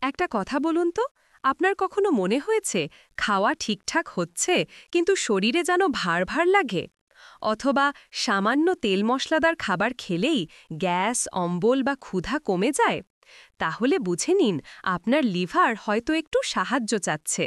একটা কথা বলুন তো, আপনার কখনো মনে হয়েছে খাওয়া ঠিকঠাক হচ্ছে কিন্তু শরীরে যেন ভার ভার লাগে? অথবা সামান্য তেল মশলাদার খাবার খেলেই গ্যাস, অম্বল বা ক্ষুধা কমে যায়? তাহলে বুঝে নিন আপনার লিভার হয়তো একটু সাহায্য চাচ্ছে।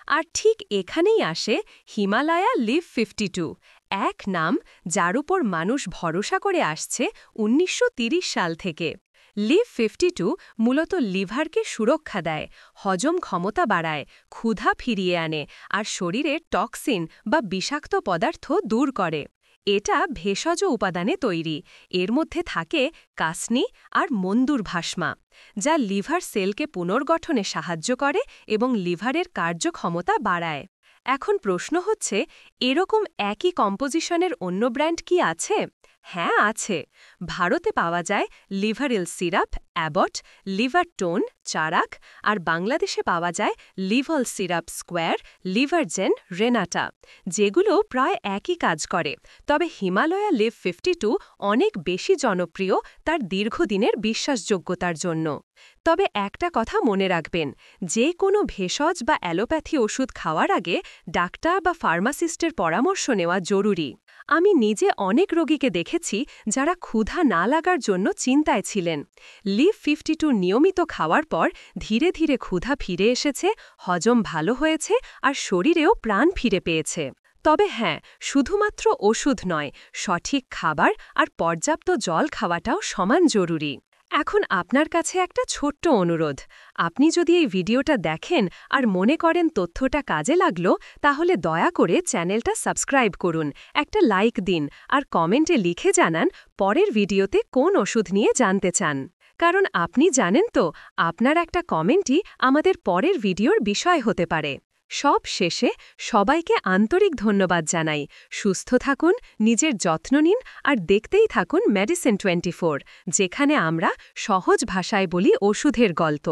আর ঠিক এখানেই আসে হিমালয়া লিভ 52, এক নাম যার উপর মানুষ ভরসা করে আসছে ১৯৩০ সাল থেকে। লিভ 52 মূলত লিভারকে সুরক্ষা দেয়, হজম ক্ষমতা বাড়ায়, ক্ষুধা ফিরিয়ে আনে আর শরীরের টক্সিন বা বিষাক্ত পদার্থ দূর করে। এটা ভেষজ উপাদানে তৈরি। এর মধ্যে থাকে কাসনি আর মন্দুর ভাস্মা, যা লিভার সেলকে পুনর্গঠনে সাহায্য করে এবং লিভারের কার্যক্ষমতা বাড়ায়। এখন প্রশ্ন হচ্ছে, এরকম একই কম্পোজিশনের অন্য ব্র্যান্ড কি আছে? হ্যাঁ, আছে। ভারতে পাওয়া যায় লিভারেল সিরাপ, অ্যাবট, লিভার টোন, চারাক, আর বাংলাদেশে পাওয়া যায় লিভল সিরাপ স্কোয়ার, লিভারজেন, রেনাটা, যেগুলো প্রায় একই কাজ করে। তবে হিমালয়া লিভ 52 অনেক বেশি জনপ্রিয় তার দীর্ঘদিনের বিশ্বাসযোগ্যতার জন্য। তবে একটা কথা মনে রাখবেন, যে কোনো ভেষজ বা অ্যালোপ্যাথি ওষুধ খাওয়ার আগে ডাক্তার বা ফার্মাসিস্টের পরামর্শ নেওয়া জরুরি। আমি নিজে অনেক রোগীকে দেখেছি যারা ক্ষুধা না লাগার জন্য চিন্তায় ছিলেন। লিভ 52 নিয়মিত খাওয়ার পর ধীরে ধীরে ক্ষুধা ফিরে এসেছে, হজম ভালো হয়েছে আর শরীরেও প্রাণ ফিরে পেয়েছে। তবে হ্যাঁ, শুধুমাত্র ওষুধ নয়, সঠিক খাবার আর পর্যাপ্ত জল খাওয়াটাও সমান জরুরি। এখন আপনার কাছে একটা ছোট্ট অনুরোধ। আপনি যদি এই ভিডিওটা দেখেন আর মনে করেন তথ্যটা কাজে লাগলো, তাহলে দয়া করে চ্যানেলটা সাবস্ক্রাইব করুন, একটা লাইক দিন আর কমেন্টে লিখে জানান পরের ভিডিওতে কোন ওষুধ নিয়ে জানতে চান। কারণ আপনি জানেন তো, আপনার একটা কমেন্টই আমাদের পরের ভিডিওর বিষয় হতে পারে। সব শেষে সবাইকে আন্তরিক ধন্যবাদ জানাই। সুস্থ থাকুন, নিজের যত্ন নিন আর দেখতেই থাকুন মেডিসিন 24, যেখানে আমরা সহজ ভাষায় বলি ওষুধের গল্প।